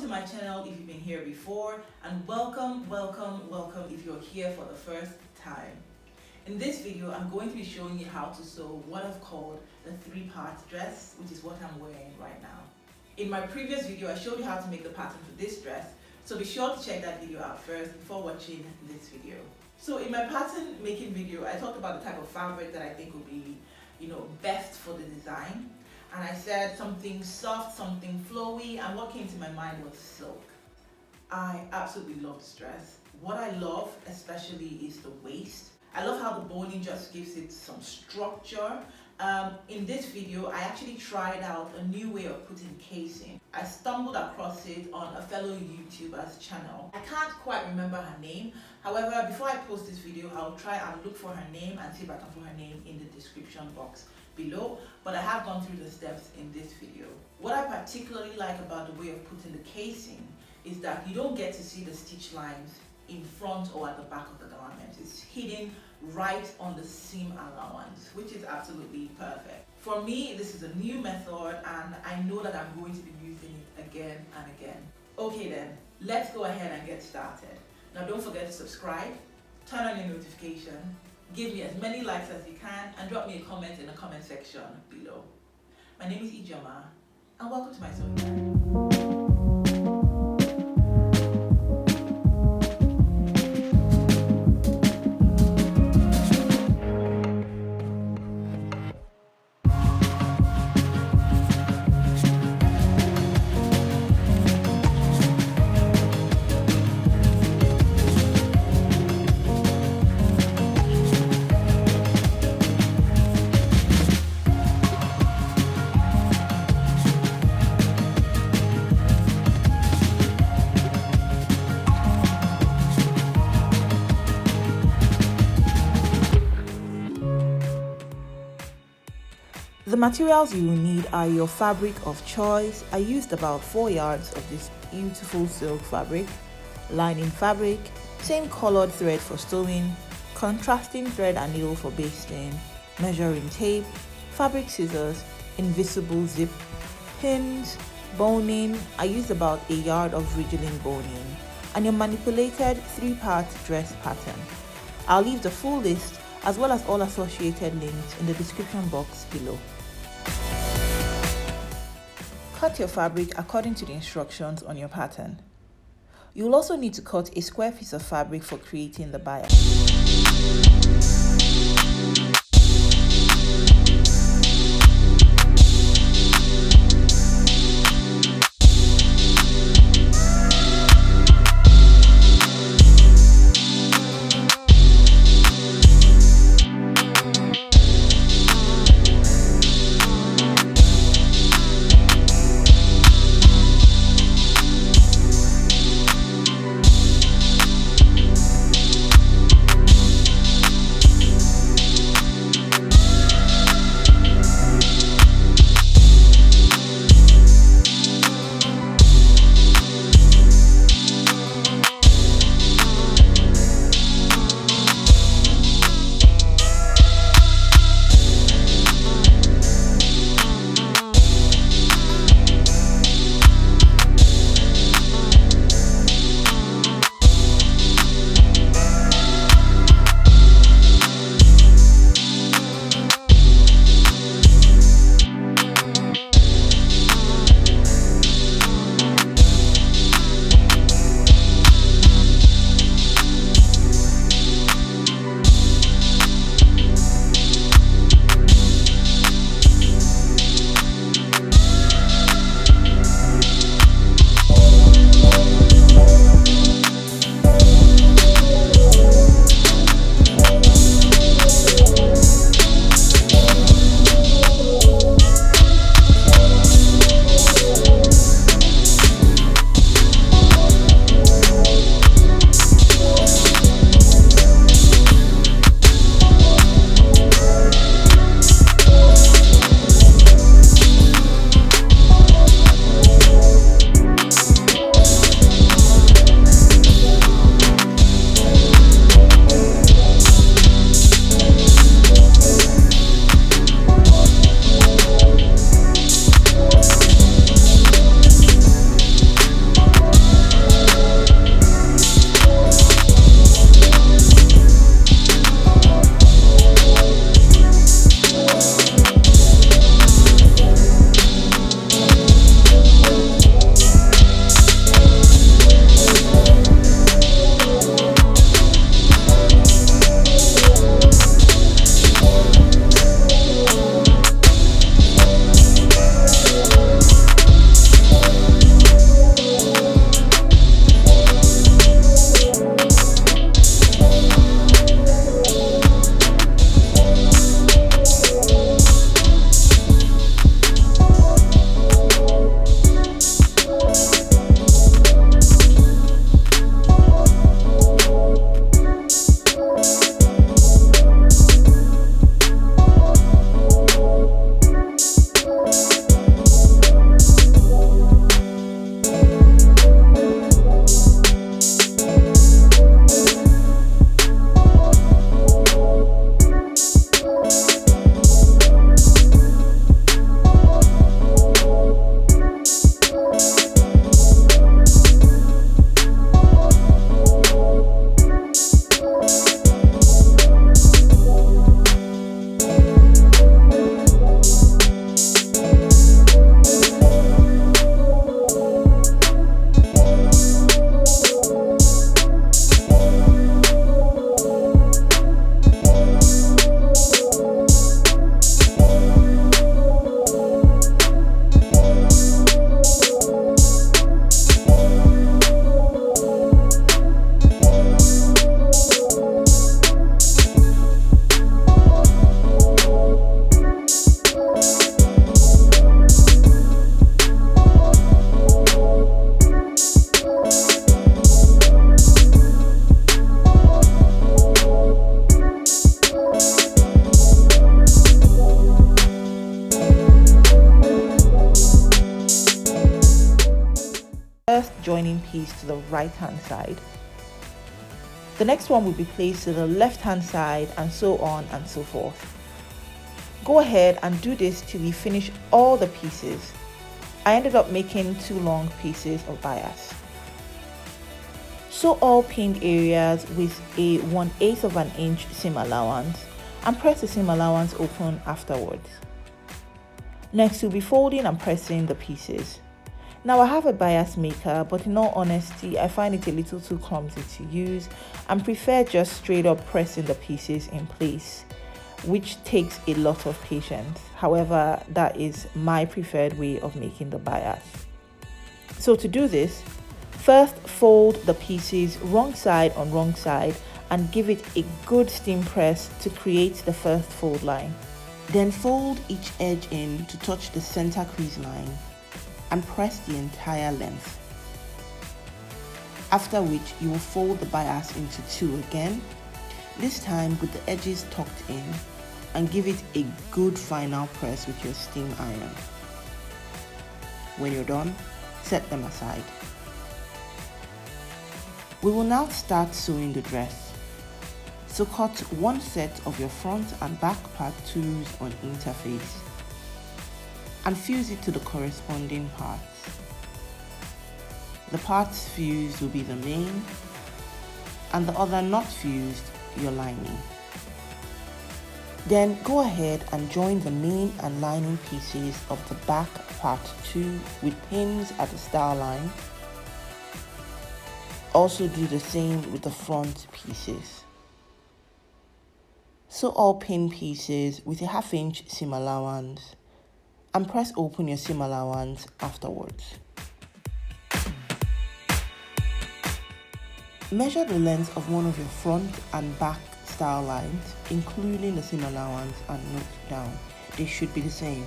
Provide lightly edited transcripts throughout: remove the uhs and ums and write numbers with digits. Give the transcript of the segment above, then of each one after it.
my channel if you've been here before, and welcome if you're here for the first time. In this video, I'm going to be showing you how to sew what I've called the three-part dress, which is what I'm wearing right now. In my previous video, I showed you how to make the pattern for this dress, so be sure to check that video out first before watching this video. So in my pattern making video, I talked about the type of fabric that I think would be, best for the design. And I said something soft, something flowy, and what came to my mind was silk. I absolutely love this dress. What I love especially is the waist. I love how the boning just gives it some structure. In this video, I actually tried out a new way of putting casing. I stumbled across it on a fellow YouTuber's channel. I can't quite remember her name. However, before I post this video, I'll try and look for her name and see if I can put her name in the description box below, but I have gone through the steps in this video. What I particularly like about the way of putting the casing is that you don't get to see the stitch lines in front or at the back of the garment. It's hidden right on the seam allowance, which is absolutely perfect. For me, this is a new method and I know that I'm going to be using it again and again. Okay then, let's go ahead and get started. Now don't forget to subscribe, turn on your notification, give me as many likes as you can, and drop me a comment in the comment section below. My name is Ijoma, and welcome to my sewing diary. The materials you will need are your fabric of choice. I used about 4 yards of this beautiful silk fabric, lining fabric, same colored thread for sewing, contrasting thread and needle for basting, measuring tape, fabric scissors, invisible zip, pins, boning. I used about a yard of Ridgeline boning, and your manipulated 3-part dress pattern. I'll leave the full list as well as all associated links in the description box below. Cut your fabric according to the instructions on your pattern. You will also need to cut a square piece of fabric for creating the bias. first joining piece to the right hand side. The next one will be placed to the left hand side, and so on and so forth. Go ahead and do this till you finish all the pieces. I ended up making 2 long pieces of bias. Sew all pinned areas with a 1/8 of an inch seam allowance and press the seam allowance open afterwards. Next, we'll be folding and pressing the pieces. Now I have a bias maker, but in all honesty, I find it a little too clumsy to use and prefer just straight up pressing the pieces in place, which takes a lot of patience. However, that is my preferred way of making the bias. So to do this, first fold the pieces wrong side on wrong side and give it a good steam press to create the first fold line. Then fold each edge in to touch the center crease line and press the entire length. After which you will fold the bias into 2 again, this time with the edges tucked in, and give it a good final press with your steam iron. When you're done, set them aside. We will now start sewing the dress. So cut 1 set of your front and back part 2s on interface and fuse it to the corresponding parts. The parts fused will be the main, and the other not fused, your lining. Then go ahead and join the main and lining pieces of the back part 2 with pins at the style line. Also do the same with the front pieces. Sew all pin pieces with a 1/2 inch seam allowance and press open your seam allowance afterwards. Measure the length of one of your front and back style lines, including the seam allowance, and note down they should be the same.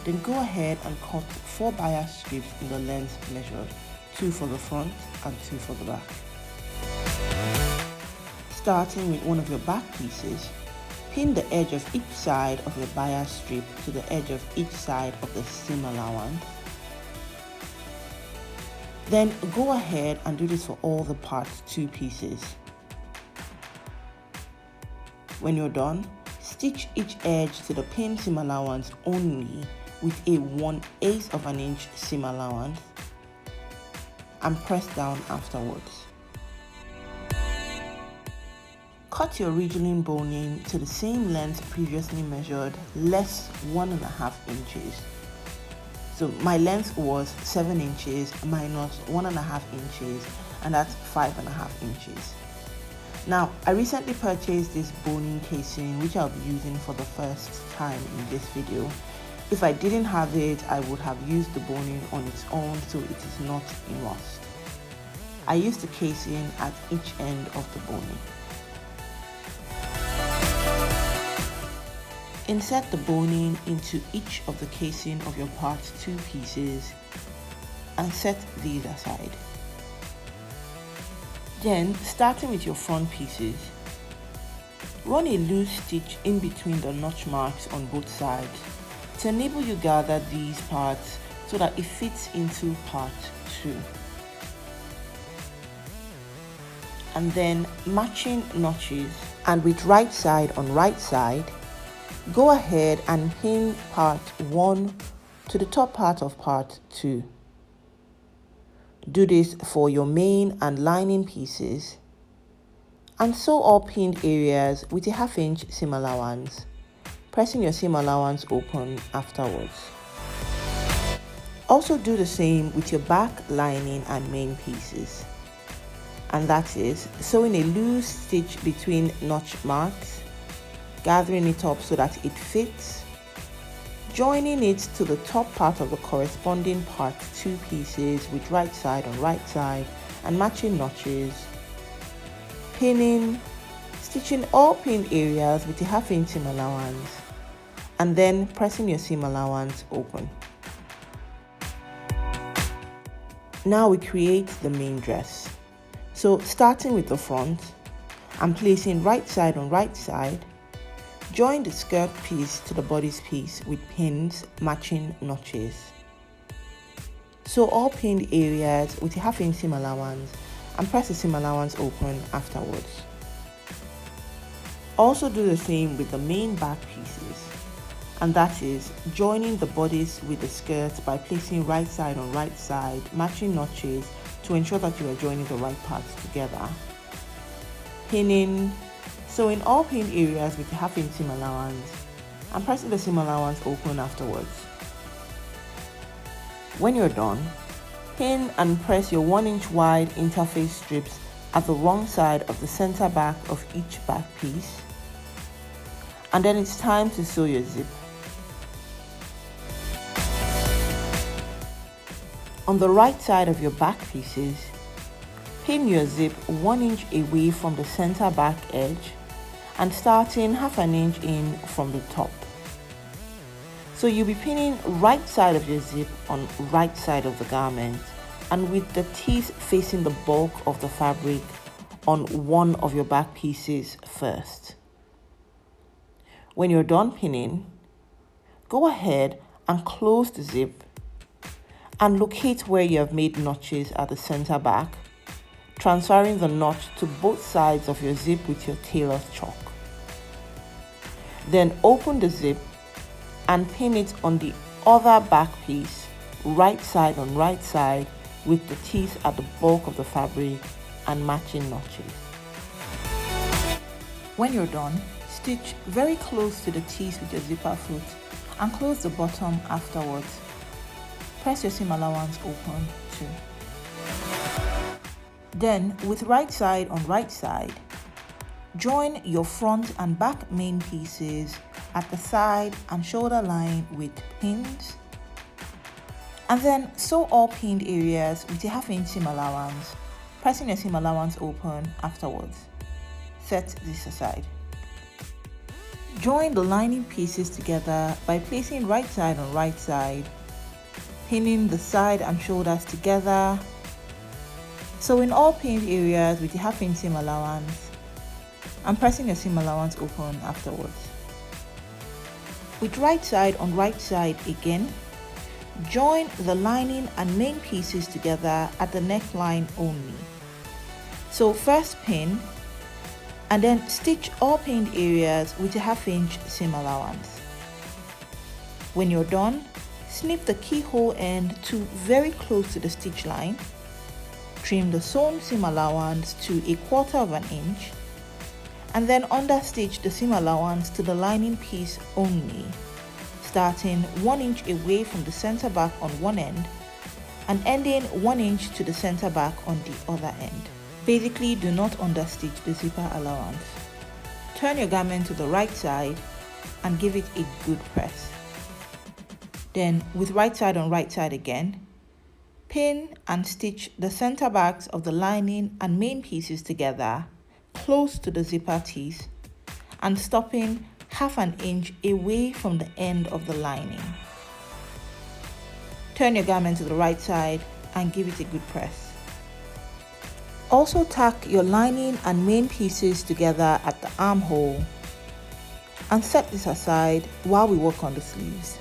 Then go ahead and cut 4 bias strips in the length measured, 2 for the front and 2 for the back. Starting with one of your back pieces, pin the edge of each side of your bias strip to the edge of each side of the seam allowance. Then go ahead and do this for all the part 2 pieces. When you're done, stitch each edge to the pin seam allowance only with a 1/8 of an inch seam allowance and press down afterwards. Cut your ridgeline boning to the same length previously measured, less 1.5 inches. So my length was 7 inches minus 1.5 inches, and that's 5.5 inches. Now, I recently purchased this boning casing, which I'll be using for the first time in this video. If I didn't have it, I would have used the boning on its own, so it is not a must. I used the casing at each end of the boning. Insert the boning into each of the casing of your part 2 pieces and set these aside. Then, starting with your front pieces, run a loose stitch in between the notch marks on both sides to enable you gather these parts so that it fits into part 2. And then matching notches, and with right side on right side, go ahead and pin part 1 to the top part of part 2. Do this for your main and lining pieces, and sew all pinned areas with a 1/2 inch seam allowance, pressing your seam allowance open afterwards. Also do the same with your back, lining and main pieces, and that is sewing a loose stitch between notch marks, gathering it up so that it fits, joining it to the top part of the corresponding part 2 pieces with right side on right side and matching notches, pinning, stitching all pinned areas with a 1/2 inch seam allowance, and then pressing your seam allowance open. Now we create the main dress. So starting with the front, I'm placing right side on right side, join the skirt piece to the bodice piece with pins matching notches. Sew all pinned areas with a 1/2 inch seam allowance and press the seam allowance open afterwards. Also do the same with the main back pieces, and that is joining the bodice with the skirt by placing right side on right side, matching notches to ensure that you are joining the right parts together. Pinning, sewing all pinned areas with a 1/2 inch seam allowance and pressing the seam allowance open afterwards. When you're done, pin and press your 1 inch wide interface strips at the wrong side of the center back of each back piece, and then it's time to sew your zip. On the right side of your back pieces, pin your zip 1 inch away from the center back edge and starting 1/2 inch in from the top. So you'll be pinning right side of your zip on right side of the garment and with the teeth facing the bulk of the fabric on one of your back pieces first. When you're done pinning, go ahead and close the zip and locate where you have made notches at the center back, transferring the notch to both sides of your zip with your tailor's chalk. Then open the zip and pin it on the other back piece, right side on right side, with the teeth at the bulk of the fabric and matching notches. When you're done, stitch very close to the teeth with your zipper foot and close the bottom afterwards. Press your seam allowance open too. Then, with right side on right side, join your front and back main pieces at the side and shoulder line with pins, and then sew all pinned areas with a 1/2 inch seam allowance, pressing your seam allowance open afterwards. Set this aside. Join the lining pieces together by placing right side on right side, pinning the side and shoulders together, sewing all pinned areas with a 1/2 inch seam allowance and pressing your seam allowance open afterwards. With right side on right side again, join the lining and main pieces together at the neckline only. So first pin and then stitch all pinned areas with a 1/2 inch seam allowance. When you're done, snip the keyhole end to very close to the stitch line, trim the sewn seam allowance to 1/4 inch, and then understitch the seam allowance to the lining piece only, starting 1 inch away from the center back on one end and ending 1 inch to the center back on the other end. Basically, do not understitch the zipper allowance. Turn your garment to the right side and give it a good press. Then, with right side on right side again, pin and stitch the center backs of the lining and main pieces together close to the zipper teeth and stopping 1/2 inch away from the end of the lining. Turn your garment to the right side and give it a good press. Also tack your lining and main pieces together at the armhole and set this aside while we work on the sleeves.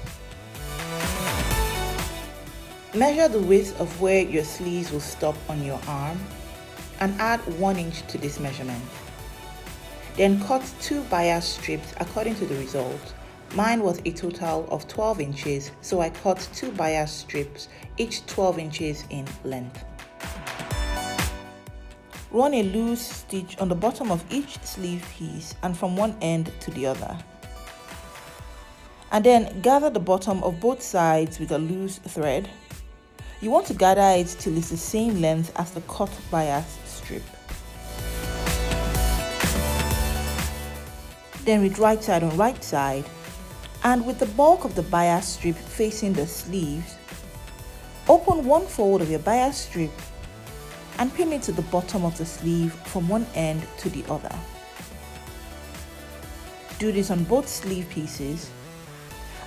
Measure the width of where your sleeves will stop on your arm and add 1 inch to this measurement. Then cut 2 bias strips according to the result. Mine was a total of 12 inches, so I cut 2 bias strips, each 12 inches in length. Run a loose stitch on the bottom of each sleeve piece and from one end to the other. And then gather the bottom of both sides with a loose thread. You want to gather it till it's the same length as the cut bias strip. Then with right side on right side, and with the bulk of the bias strip facing the sleeves, open one fold of your bias strip and pin it to the bottom of the sleeve from one end to the other. Do this on both sleeve pieces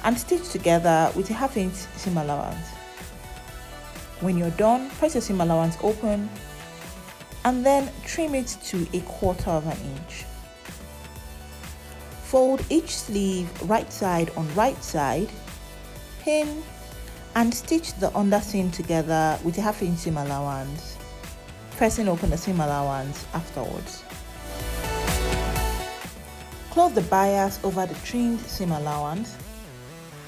and stitch together with a 1/2 inch seam allowance. When you're done, press your seam allowance open and then trim it to 1/4 inch. Fold each sleeve right side on right side, pin and stitch the underseam together with a 1/2 inch seam allowance, pressing open the seam allowance afterwards. Close the bias over the trimmed seam allowance.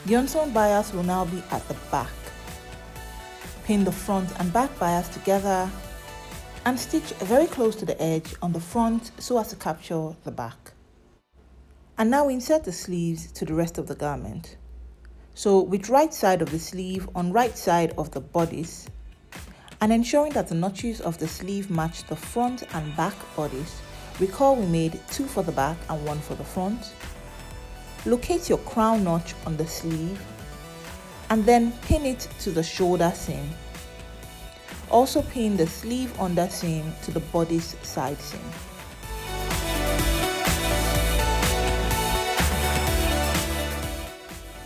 The unsewn bias will now be at the back. Pin the front and back bias together and stitch very close to the edge on the front so as to capture the back. And now insert the sleeves to the rest of the garment. So with right side of the sleeve on right side of the bodice, and ensuring that the notches of the sleeve match the front and back bodice. Recall we made 2 for the back and 1 for the front. Locate your crown notch on the sleeve and then pin it to the shoulder seam. Also pin the sleeve underseam to the bodice side seam.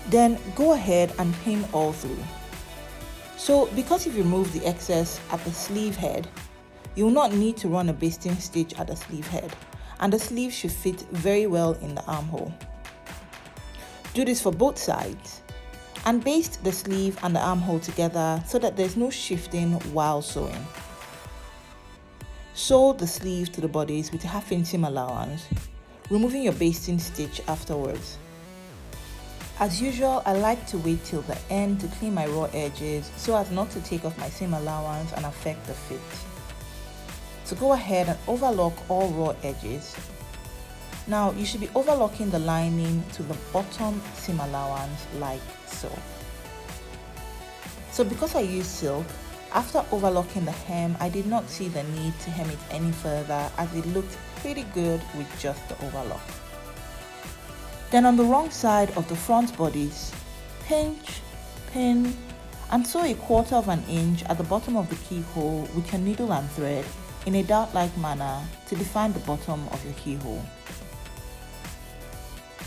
Then go ahead and pin all through. So because you've removed the excess at the sleeve head, you will not need to run a basting stitch at the sleeve head, and the sleeve should fit very well in the armhole. Do this for both sides and baste the sleeve and the armhole together so that there's no shifting while sewing. Sew the sleeve to the bodice with a 1/2 inch seam allowance, removing your basting stitch afterwards. As usual, I like to wait till the end to clean my raw edges so as not to take off my seam allowance and affect the fit. So go ahead and overlock all raw edges. Now you should be overlocking the lining to the bottom seam allowance like so. So because I used silk, after overlocking the hem, I did not see the need to hem it any further as it looked pretty good with just the overlock. Then on the wrong side of the front bodice, pinch, pin, and sew a 1/4 inch at the bottom of the keyhole with your needle and thread in a dart-like manner to define the bottom of your keyhole.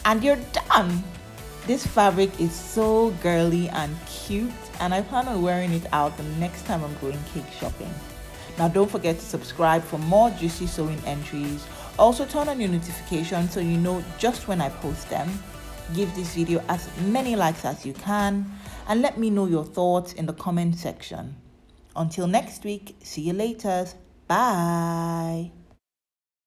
And you're done! This fabric is so girly and cute, and I plan on wearing it out the next time I'm going cake shopping. Now don't forget to subscribe for more juicy sewing entries. Also turn on your notifications so you know just when I post them. Give this video as many likes as you can and let me know your thoughts in the comment section. Until next week, see you later. Bye.